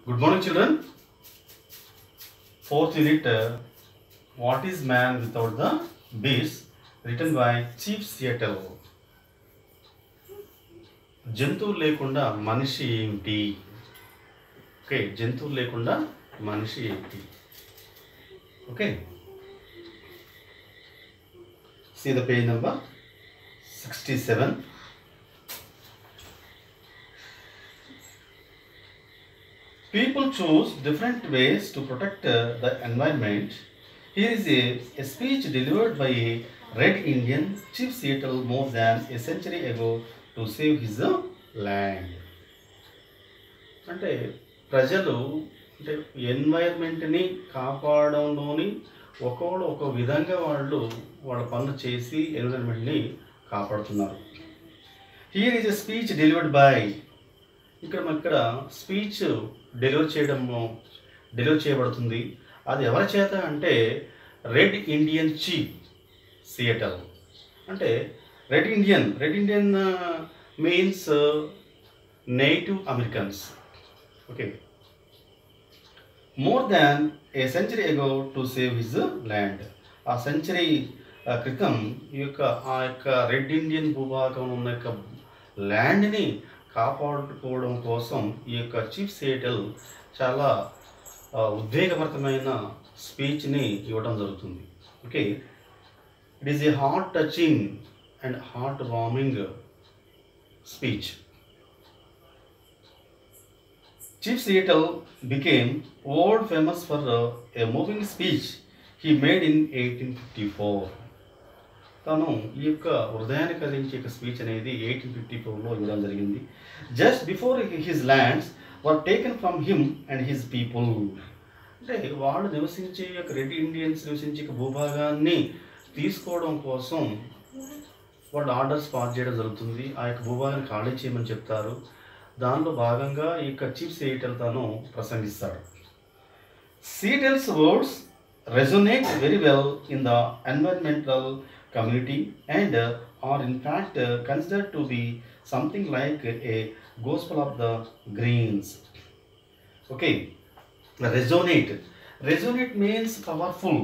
Good morning, children. Fourth unit, What is Man Without the Beast, written by Chief Seattle. జంతువులు లేకుండా మనిషి ఏమిటి? Okay, జంతువులు లేకుండా మనిషి ఏమిటి? Okay, see the page number 67. People choose different ways to protect the environment. Here is a speech delivered by a Red Indian Chief Seattle more than a century ago to save his land. అంటే ప్రజలు అంటే ఎన్వైర్మెంట్ని కాపాడంలోని ఒక్కొక్కడు ఒక విధంగా వాళ్ళ పనులు చేసి ఎన్వైర్మెంట్ని కాపాడుతున్నారు. Here is a speech delivered by, ఇక్కడ స్పీచ్ డెలివర్ చేయబడుతుంది. అది ఎవరి చేత అంటే రెడ్ ఇండియన్ చీఫ్ సియటల్. అంటే red Indian means native Americans. Okay, more than a century ago to save his land. ఆ సెంచరీ క్రితం ఆ యొక్క రెడ్ ఇండియన్ భూభాగం ఉన్న యొక్క ల్యాండ్ని కాపాడుకోవడం కోసం ఈ యొక్క చీఫ్ సియటల్ చాలా ఉద్వేగభరితమైన స్పీచ్ని ఇవ్వడం జరుగుతుంది. Okay, it is a heart touching and heart warming speech. Chief Seattle became world famous for a moving speech he made in 1854. తను ఈ యొక్క హృదయాన్ని కలిగించే స్పీచ్ అనేది 1854లో ఇవ్వడం జరిగింది. Just before his lands were taken from him and his people. అంటే వాళ్ళు నివసించే యొక్క రెడ్ ఇండియన్స్ నివసించే భూభాగాన్ని తీసుకోవడం కోసం వాళ్ళు ఆర్డర్స్ పాస్ చేయడం జరుగుతుంది. ఆ యొక్క భూభాగాన్ని ఖాళీ చేయమని చెప్తారు. దానిలో భాగంగా ఈ యొక్క చీఫ్ సియటల్ తాను ప్రసంగిస్తాడు. సియటల్స్ words resonate very well in the environmental community and are in fact considered to be something like a gospel of the greens. Okay, resonate means powerful.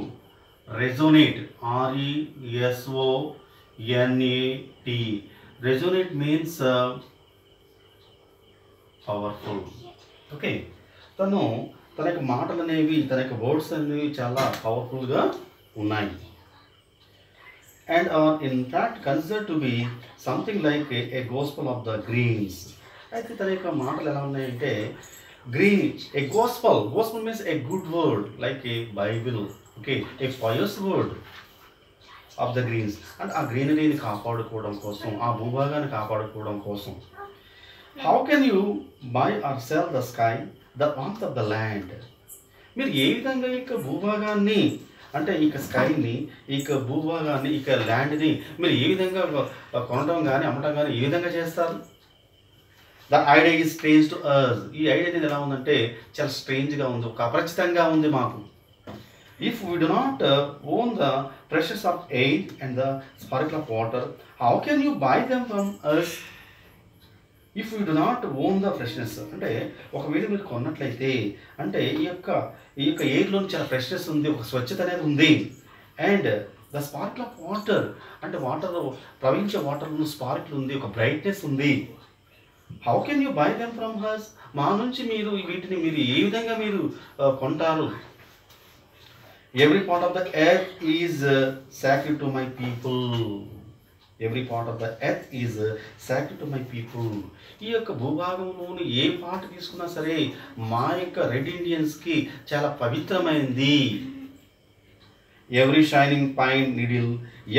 Resonate, RESONAT. Resonate means powerful. Okay, తన యొక్క మాటలు అనేవి, తన యొక్క words అనేవి చాలా పవర్ఫుల్గా ఉన్నాయి. And are in fact considered to be something like a gospel of the greens. అయితే తన యొక్క మాటలు ఎలా ఉన్నాయంటే a gospel means a good word like a Bible. Okay, a pious word of the greens. అంటే ఆ గ్రీనరీని కాపాడుకోవడం కోసం, ఆ భూభాగాన్ని కాపాడుకోవడం కోసం. How can you buy or sell the sky the warmth of the land. మీరు ఏ విధంగా ఈ భూభాగాన్ని అంటే ఈ స్కైని, ఈ భూభాగాన్ని, ఈ ల్యాండ్ని మీరు ఏ విధంగా కొనడం కానీ అమ్మటం కానీ ఏ విధంగా చేస్తారు? The idea is strange to us. ఈ ఐడియా అనేది ఎలా ఉందంటే చాలా స్ట్రేంజ్గా ఉంది, ఒక అపరిచితంగా ఉంది మాకు. If we do not own the pressures of air and the sparkle of water, how can you buy them from us? If you do not own the freshness. అంటే ఒకవేళ మీరు కొన్నట్లయితే అంటే ఈ యొక్క ఎయిర్లో చాలా ఫ్రెష్నెస్ ఉంది, ఒక స్వచ్ఛత అనేది ఉంది. And the sparkle of water అంటే ప్రవహించే వాటర్లో స్పార్కిల్ ఉంది, ఒక బ్రైట్నెస్ ఉంది. How can you buy them from us? మా నుంచి వీటిని మీరు ఏ విధంగా మీరు కొంటారు? Every part of the earth is sacred to my people. Every part of the earth is sacred to my people. ఈ యొక్క భూభాగంలోని ఏ పార్ట్ తీసుకున్నా సరే మా యొక్క రెడ్ ఇండియన్స్కి చాలా పవిత్రమైంది. Every shining pine needle,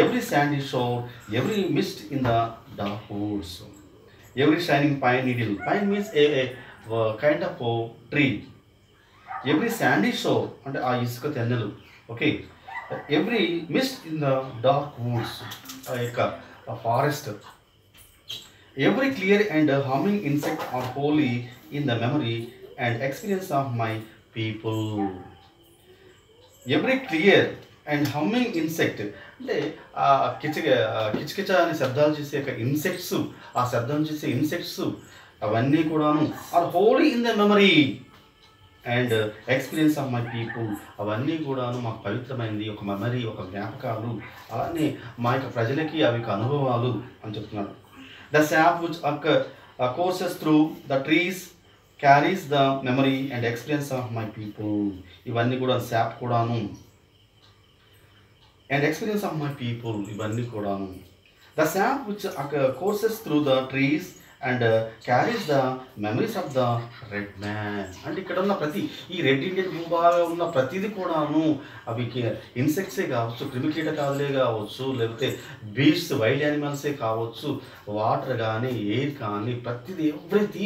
every sandy shore, every Mist in the dark woods. Every shining pine needle, pine means a kind of tree. Every sandy shore అంటే ఆ ఇసుక తెన్నెలు. ఓకే, ఎవ్రీ మిస్ట్ ఇన్ ద డార్క్ వుడ్స్ ఆ యొక్క forest. Every clear and humming insect are holy in the memory and experience of my people. Every clear and humming insect అంటే ఆ కిచకిచ అనే శబ్దాలు చేసే ఇన్సెక్ట్స్, ఆ శబ్దం చేసే ఇన్సెక్ట్స్ అవన్నీ కూడాను are holy in the memory. And experience of my people, అవన్నీ కూడాను మాకు పవిత్రమైనది, ఒక మెమరీ, ఒక జ్ఞాపకాలు, అలానే మా యొక్క ప్రజలకి అవి ఒక అనుభవాలు అని చెప్తున్నాడు. The sap which courses through the trees carries the memory and experience of my people, ఇవన్నీ కూడా శాప్ కూడాను and experience of my people, ఇవన్నీ కూడాను. The sap which courses through the trees and carries the memories of the red man, అంటే ఇక్కడ ఉన్న ప్రతి ఈ రెడ్ ఇండియన్ భూభాగంలో ఉన్న ప్రతిదీ కూడాను అవి ఇన్సెక్ట్సే కావచ్చు, క్రిమికీటకాలే కావచ్చు, లేకపోతే బీస్ట్స్ వైల్డ్ యానిమల్సే కావచ్చు, వాటర్ కానీ ఎయిర్ కానీ ప్రతిదీ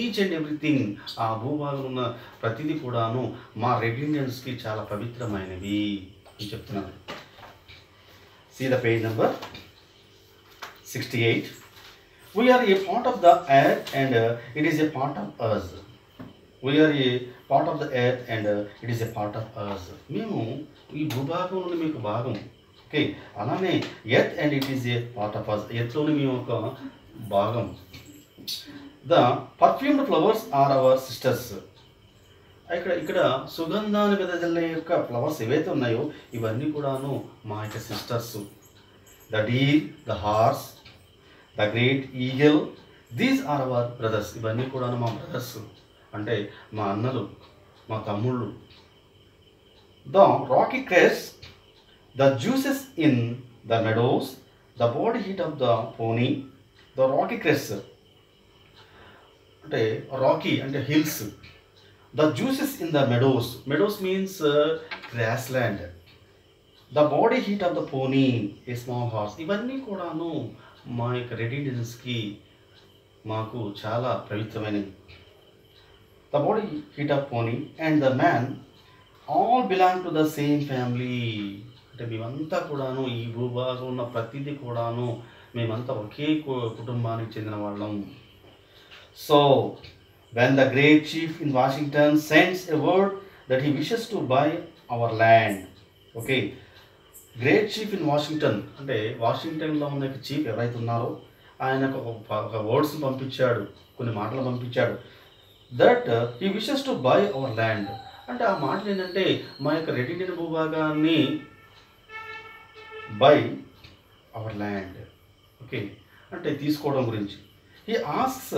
ఈచ్ అండ్ ఎవ్రీథింగ్, ఆ భూభాగంలో ఉన్న ప్రతిదీ కూడాను మా రెడ్ ఇండియన్స్కి చాలా పవిత్రమైనవి అని చెప్తున్నాను. See the page number 68. We are a part of the earth and it is a part of us. We are a part of the earth and it is a part of us. మేము ఈ భూభాగంలోని మీకు భాగం, okay. అలానే earth and it is a part of us, ఎర్త్లోని మేము ఒక భాగం. The perfumed flowers are our sisters, ఇక్కడ సుగంధాన్ని వెదజల్లే యొక్క ఫ్లవర్స్ ఏవైతే ఉన్నాయో ఇవన్నీ కూడాను మా యొక్క sisters. The deer, the horse, the great eagle, these are our brothers, ఇవన్నీ కూడాను మా బ్రదర్స్, అంటే మా అన్నలు, మా తమ్ముళ్ళు. The rocky crest, the juices in the meadows, the body heat of the pony. The rocky crest అంటే రాకీ అంటే hills, the juices in the meadows, meadows means grassland. The body heat of the pony, a small horse, ఇవన్నీ కూడాను మా యొక్క రెడ్ ఇండియన్స్కి మాకు చాలా పవిత్రమైనవి. The body heat of పోనీ and the man all belong to the same family, అంటే మేమంతా కూడాను ఈ భూభాగం ఉన్న ప్రతిదీ కూడాను మేమంతా ఒకే కుటుంబానికి చెందిన వాళ్ళం. So when the great chief in Washington sends a word that he wishes to buy our land, okay, great chief in Washington అంటే వాషింగ్టన్లో ఉన్న చీఫ్ ఎవరైతే ఉన్నారో ఆయన ఒక వర్డ్స్ని పంపించాడు, కొన్ని మాటలు పంపించాడు. That he wishes to buy our land, అంటే ఆ మాటలు ఏంటంటే మా యొక్క రెడ్ ఇండియన్ భూభాగాన్ని బై అవర్ ల్యాండ్, ఓకే, అంటే తీసుకోవడం గురించి. He asks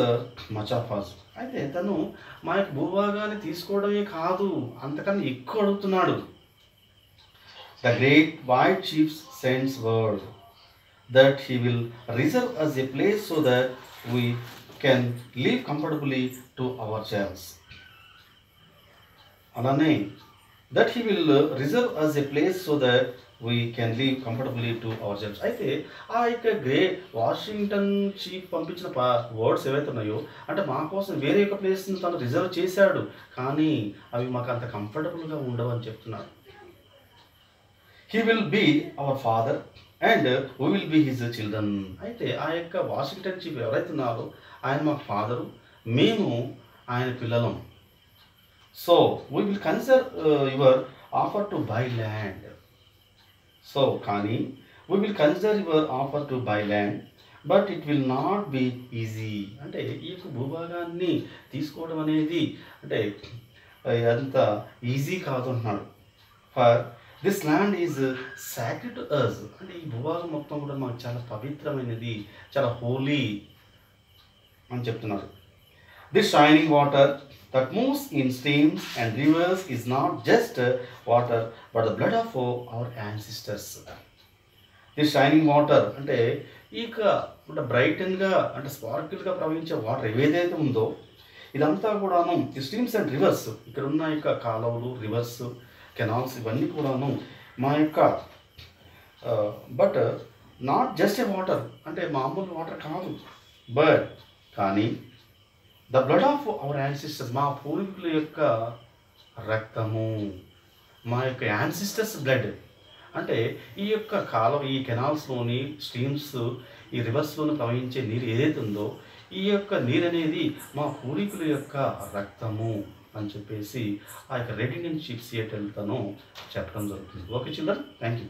much of us, అయితే తను మా యొక్క భూభాగాన్ని తీసుకోవడమే కాదు అంతకన్నా ఎక్కువ అడుగుతున్నాడు. The great white chief sends word that he will reserve us a place so that we can live comfortably to our childs. అలానే that he will reserve us a place so that we can live comfortably to our selfs. అయితే ఆ యొక్క great Washington chief పంపించిన words ఏవైతే ఉన్నాయో అంటే మా కోసం వేరే ఒక ప్లేస్ని తను రిజర్వ్ చేశాడు, కానీ అవి మాకు అంత కంఫర్టబుల్గా ఉండవు అని చెప్తున్నాడు. He will be our father and we will be his children. అయితే ఆ యొక్క వాషింగ్టన్ చీఫ్ ఎవరైతే ఉన్నారో ఆయన మా ఫాదరు, మేము ఆయన పిల్లలం. So we will consider your offer to buy land. So కానీ we will consider your offer to buy land but it will not be easy. అంటే ఈ యొక్క భూభాగాన్ని తీసుకోవడం అనేది అంటే అంత ఈజీ కాదు అంటున్నాడు. For this land is sacred to us, అంటే ఈ భూభాగం మొత్తం కూడా మాకు చాలా పవిత్రమైనది, చాలా హోలీ అని చెప్తున్నారు. This shining water that moves in streams and rivers is not just water but the blood of our ancestors. This shining water అంటే ఇక అంటే బ్రైటన్గా అంటే స్పార్కిల్గా ప్రవహించే వాటర్ ఏదైతే ఉందో ఇదంతా కూడాను ఈ స్ట్రీమ్స్ అండ్ రివర్స్, ఇక్కడ ఉన్న యొక్క కాలువలు, రివర్స్, కెనాల్స్, ఇవన్నీ కూడాను మా యొక్క but not just a water అంటే మామూలు వాటర్ కాదు, బట్ కానీ the blood of our ancestors, మా పూర్వీకుల యొక్క రక్తము, మా యొక్క యాన్సిస్టర్స్ బ్లడ్. అంటే ఈ యొక్క కాలం, ఈ కెనాల్స్లోని స్ట్రీమ్స్, ఈ రివర్స్లోని ప్రవహించే నీరు ఏదైతే ఉందో ఈ యొక్క నీరు అనేది మా పూర్వీకుల యొక్క రక్తము అని చెప్పేసి ఆ యొక్క రెడ్ ఇండియన్ చీఫ్ సియేటర్లతోనూ చెప్పడం జరుగుతుంది. Okay children, thank you.